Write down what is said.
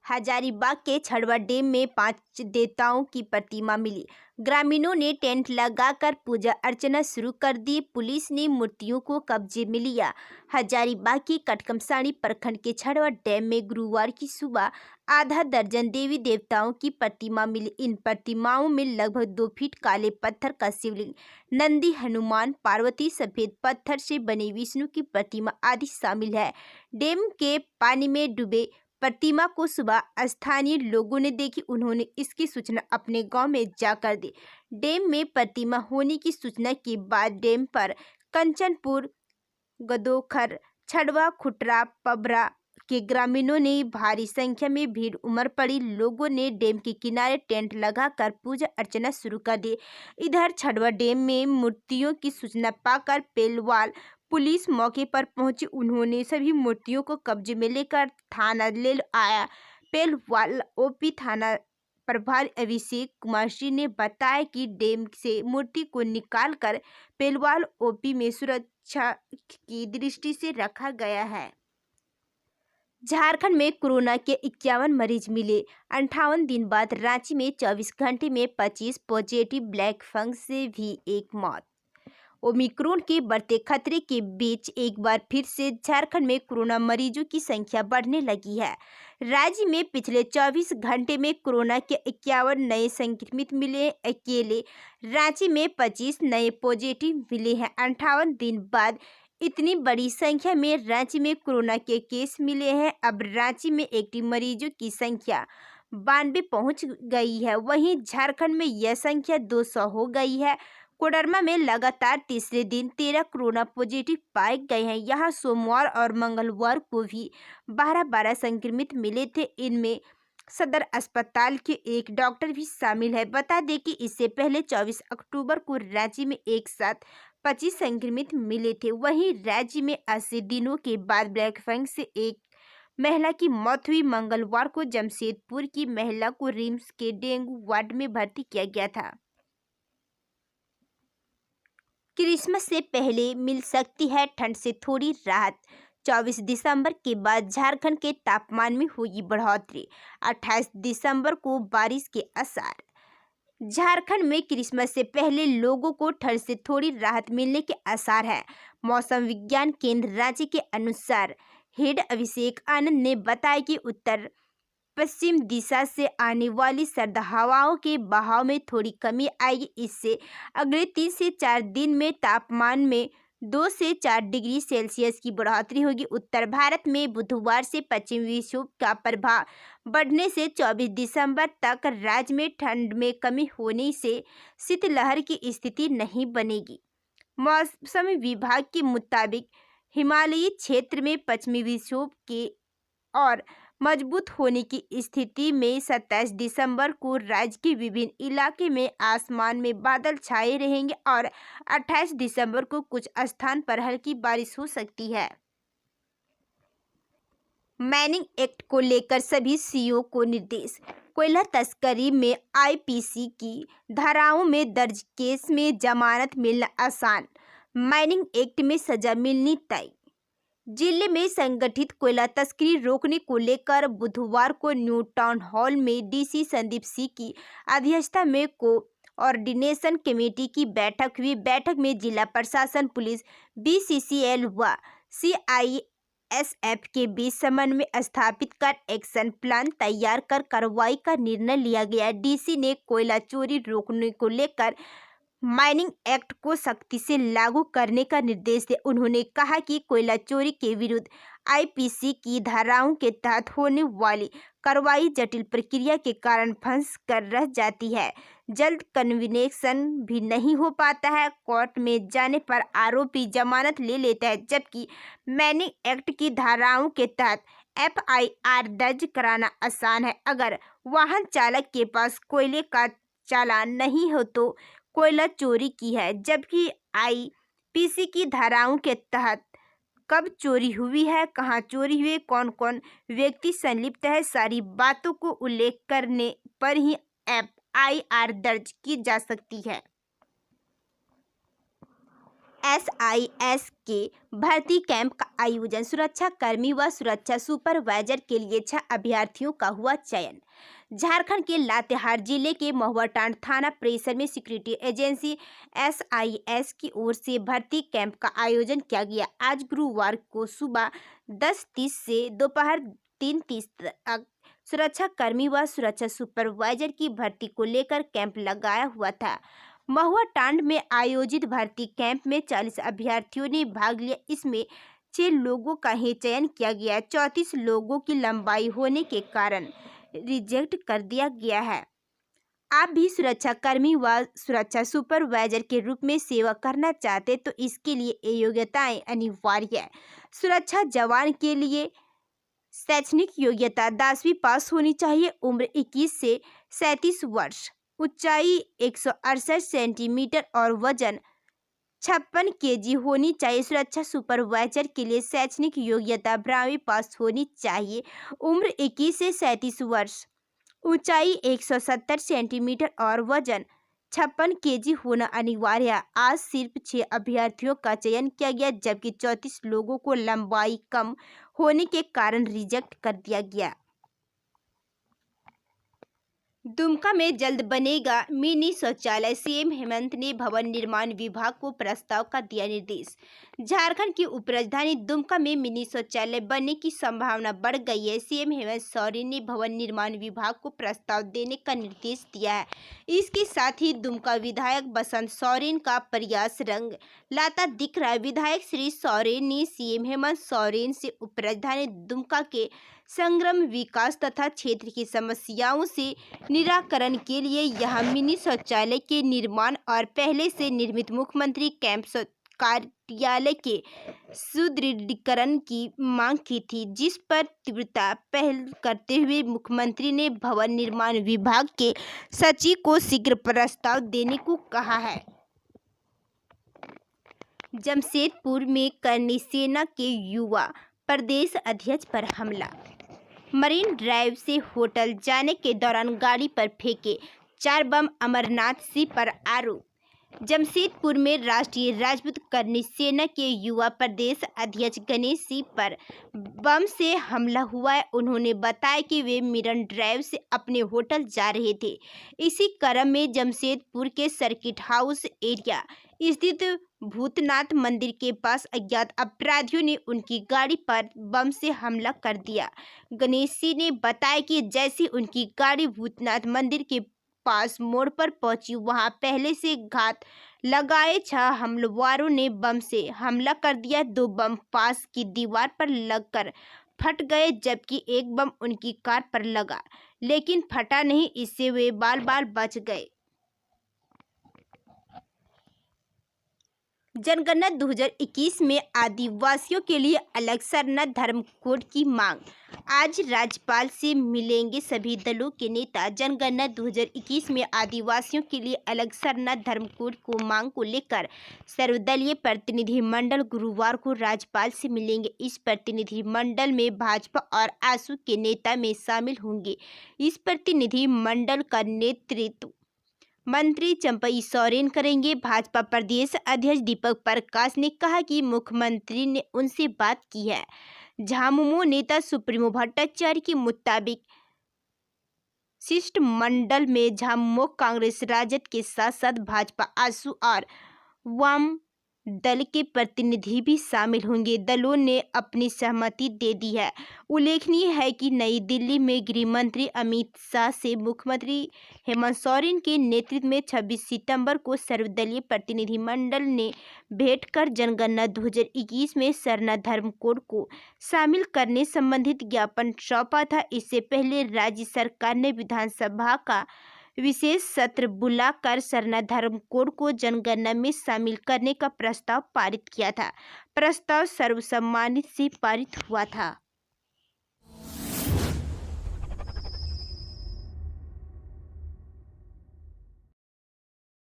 हजारीबाग के छड़वा डैम में 5 देवताओं की प्रतिमा मिली। ग्रामीणों ने टेंट लगाकर पूजा अर्चना शुरू कर दी। पुलिस ने मूर्तियों को कब्जे में लिया। हजारीबाग के कटकमसाणी प्रखंड के छड़वा डैम में गुरुवार की सुबह आधा दर्जन देवी देवताओं की प्रतिमा मिली। इन प्रतिमाओं में लगभग 2 फीट काले पत्थर का शिवलिंग, नंदी, हनुमान, पार्वती, सफेद पत्थर से बने विष्णु की प्रतिमा आदि शामिल है। डैम के पानी में डूबे प्रतिमा को सुबह स्थानीय लोगों ने देखी। उन्होंने इसकी सूचना अपने गांव में जाकर दी। डैम में प्रतिमा होने की सूचना के बाद डैम पर कंचनपुर, गदोखर, छड़वा, खुटरा, पबरा के ग्रामीणों ने भारी संख्या में भीड़ उमड़ पड़ी। लोगों ने डैम के किनारे टेंट लगाकर पूजा अर्चना शुरू कर दी। इधर छड़वा डैम में मूर्तियों की सूचना पाकर पेलवाल पुलिस मौके पर पहुंची। उन्होंने सभी मूर्तियों को कब्जे में लेकर थाना ले आया। पेलवाल ओपी थाना प्रभारी अभिषेक कुमार सिंह ने बताया कि डैम से मूर्ति को निकालकर पेलवाल ओपी में सुरक्षा की दृष्टि से रखा गया है। झारखंड में कोरोना के 51 मरीज मिले। 58 दिन बाद रांची में 24 घंटे में 25 पॉजिटिव, ब्लैक फंगस से भी एक मौत। ओमिक्रॉन के बढ़ते खतरे के बीच एक बार फिर से झारखंड में कोरोना मरीजों की संख्या बढ़ने लगी है। राज्य में पिछले 24 घंटे में कोरोना के 51 नए संक्रमित मिले। अकेले रांची में 25 नए पॉजिटिव मिले हैं। 58 दिन बाद इतनी बड़ी संख्या में रांची में कोरोना के केस मिले हैं। अब रांची में एक्टिव मरीजों की संख्या 92 पहुंच गई है। वहीं झारखंड में यह संख्या 200 हो गई है। कोडरमा में लगातार तीसरे दिन 13 कोरोना पॉजिटिव पाए गए हैं। यहाँ सोमवार और मंगलवार को भी 12 संक्रमित मिले थे। इनमें सदर अस्पताल के एक डॉक्टर भी शामिल है। बता दें कि इससे पहले 24 अक्टूबर को रांची में एक साथ 25 संक्रमित मिले थे। वहीं राज्य में 80 दिनों के बाद ब्लैक फंगस से एक महिला की मौत हुई। मंगलवार को जमशेदपुर की महिला को रिम्स के डेंगू वार्ड में भर्ती किया गया था। क्रिसमस से पहले मिल सकती है ठंड से थोड़ी राहत। 24 दिसंबर के बाद झारखंड के तापमान में होगी बढ़ोतरी। 28 दिसंबर को बारिश के आसार। झारखंड में क्रिसमस से पहले लोगों को ठंड से थोड़ी राहत मिलने के आसार है। मौसम विज्ञान केंद्र रांची के अनुसार हेड अभिषेक आनंद ने बताया कि उत्तर पश्चिम दिशा से आने वाली सर्द हवाओं के बहाव में थोड़ी कमी आएगी। इससे अगले 3 से 4 दिन में तापमान में 2 से 4 डिग्री सेल्सियस की बढ़ोतरी होगी। उत्तर भारत में बुधवार से पश्चिमी विक्षोभ का प्रभाव बढ़ने से 24 दिसंबर तक राज्य में ठंड में कमी होने से शीतलहर की स्थिति नहीं बनेगी। मौसम विभाग के मुताबिक हिमालयी क्षेत्र में पश्चिमी विक्षोभ के और मजबूत होने की स्थिति में 27 दिसंबर को राज्य के विभिन्न इलाके में आसमान में बादल छाए रहेंगे और 28 दिसंबर को कुछ स्थान पर हल्की बारिश हो सकती है। माइनिंग एक्ट को लेकर सभी सीओ को निर्देश। कोयला तस्करी में आईपीसी की धाराओं में दर्ज केस में जमानत मिलना आसान, माइनिंग एक्ट में सजा मिलनी तय। जिले में संगठित कोयला तस्करी रोकने को लेकर बुधवार को न्यू टाउन हॉल में डीसी संदीप सिंह की अध्यक्षता में कोऑर्डिनेशन कमेटी की बैठक हुई। बैठक में जिला प्रशासन, पुलिस, बीसीसीएल व सीआईएसएफ के बीच समन्वय स्थापित कर एक्शन प्लान तैयार कर कार्रवाई का निर्णय लिया गया। डीसी ने कोयला चोरी रोकने को लेकर माइनिंग एक्ट को सख्ती से लागू करने का निर्देश दिया। उन्होंने कहा कि कोयला चोरी के विरुद्ध आईपीसी की धाराओं के तहत होने वाली कार्रवाई जटिल प्रक्रिया के कारण फंस कर रह जाती है, जल्द कन्विक्शन भी नहीं हो पाता है। कोर्ट में जाने पर आरोपी जमानत ले लेता है, जबकि माइनिंग एक्ट की धाराओं के तहत एफआईआर दर्ज कराना आसान है। अगर वाहन चालक के पास कोयले का चालान नहीं हो तो कोयला चोरी की है, जबकि आईपीसी की धाराओं के तहत कब चोरी हुई है, कहां चोरी हुई, कौन कौन व्यक्ति संलिप्त है, सारी बातों को उल्लेख करने पर ही एफआईआर दर्ज की जा सकती है। SIS के भर्ती कैंप का आयोजन। सुरक्षा कर्मी व सुरक्षा सुपरवाइजर के लिए 6 अभ्यर्थियों का हुआ चयन। झारखंड के लातेहार जिले के महुआटांड थाना परिसर में सिक्योरिटी एजेंसी SIS की ओर से भर्ती कैंप का आयोजन किया गया। आज गुरुवार को सुबह 10:30 से दोपहर 3:30 तक सुरक्षा कर्मी व सुरक्षा सुपरवाइजर की भर्ती को लेकर कैंप लगाया हुआ था। महुआटांड में आयोजित भर्ती कैंप में 40 अभ्यर्थियों ने भाग लिया। इसमें 6 लोगों का ही चयन किया गया। 34 लोगों की लंबाई होने के कारण रिजेक्ट कर दिया गया है। आप भी सुरक्षा कर्मी व सुरक्षा सुपरवाइजर के रूप में सेवा करना चाहते तो इसके लिए ये योग्यताएं अनिवार्य है। सुरक्षा जवान के लिए शैक्षणिक योग्यता 10वीं पास होनी चाहिए। उम्र 21 से 37 वर्ष, ऊंचाई 168 सेंटीमीटर और वजन 56 kg होनी चाहिए। सुरक्षा सुपरवाइजर के लिए शैक्षणिक योग्यता 12वीं पास होनी चाहिए। उम्र 21 से 37 वर्ष, ऊंचाई 170 सेंटीमीटर और वजन 56 kg होना अनिवार्य है। आज सिर्फ 6 अभ्यर्थियों का चयन किया गया, जबकि 34 लोगों को लंबाई कम होने के कारण रिजेक्ट कर दिया गया। दुमका में जल्द बनेगा मिनी शौचालय। सीएम हेमंत ने भवन निर्माण विभाग को प्रस्ताव का दिया निर्देश। झारखंड की उपराजधानी दुमका में मिनी शौचालय बनने की संभावना बढ़ गई है। सीएम हेमंत सोरेन ने भवन निर्माण विभाग को प्रस्ताव देने का निर्देश दिया है। इसके साथ ही दुमका विधायक बसंत सोरेन का प्रयास रंग लाता दिख रहा है। विधायक श्री सोरेन ने सीएम हेमंत सोरेन से उपराजधानी दुमका के समग्र विकास तथा क्षेत्र की समस्याओं से निराकरण के लिए यहाँ मिनी शौचालय के निर्माण और पहले से निर्मित मुख्यमंत्री कैंप कार्यालय के सुदृढ़ीकरण की मांग की थी, जिस पर तीव्रता पहल करते हुए मुख्यमंत्री ने भवन निर्माण विभाग के सचिव को शीघ्र प्रस्ताव देने को कहा है। जमशेदपुर में करनी सेना के युवा प्रदेश अध्यक्ष पर हमला। मरीन ड्राइव से होटल जाने के दौरान गाड़ी पर फेंके 4 बम, अमरनाथ सिंह पर आरोप। जमशेदपुर में राष्ट्रीय राजपूत करनी सेना के युवा प्रदेश अध्यक्ष गणेश सिंह पर बम से हमला हुआ है। उन्होंने बताया कि वे मरीन ड्राइव से अपने होटल जा रहे थे। इसी क्रम में जमशेदपुर के सर्किट हाउस एरिया स्थित भूतनाथ मंदिर के पास अज्ञात अपराधियों ने उनकी गाड़ी पर बम से हमला कर दिया। गणेश सिंह ने बताया कि जैसे उनकी गाड़ी भूतनाथ मंदिर के पास मोड़ पर पहुंची, वहां पहले से घात लगाए 6 हमलावरों ने बम से हमला कर दिया। 2 बम पास की दीवार पर लगकर फट गए, जबकि एक बम उनकी कार पर लगा लेकिन फटा नहीं। इससे वे बाल बाल बच गए। जनगणना 2021 में आदिवासियों के लिए अलग सरना धर्म कोड की मांग। आज राज्यपाल से मिलेंगे सभी दलों के नेता। जनगणना 2021 में आदिवासियों के लिए अलग सरना धर्म कोड को मांग को लेकर सर्वदलीय प्रतिनिधिमंडल गुरुवार को राज्यपाल से मिलेंगे। इस प्रतिनिधिमंडल में भाजपा और आसू के नेता में शामिल होंगे। इस प्रतिनिधिमंडल का नेतृत्व मंत्री चंपई सोरेन करेंगे। भाजपा प्रदेश अध्यक्ष दीपक प्रकाश ने कहा कि मुख्यमंत्री ने उनसे बात की है। झामुमो नेता सुप्रीमो भट्टाचार्य के मुताबिक शिष्टमंडल में झामुमो, कांग्रेस, राजद के साथ साथ भाजपा, आसू और वाम दल के प्रतिनिधि भी शामिल होंगे। दलों ने अपनी सहमति दे दी है। उल्लेखनीय है कि नई दिल्ली में गृह मंत्री अमित शाह से मुख्यमंत्री हेमंत सोरेन के नेतृत्व में 26 सितंबर को सर्वदलीय प्रतिनिधिमंडल ने भेंट कर जनगणना 2021 में सरना धर्म कोड को शामिल करने संबंधित ज्ञापन सौंपा था। इससे पहले राज्य सरकार ने विधानसभा का विशेष सत्र बुलाकर सरना धर्म कोड को जनगणना में शामिल करने का प्रस्ताव पारित किया था। प्रस्ताव सर्वसम्मति से पारित हुआ था।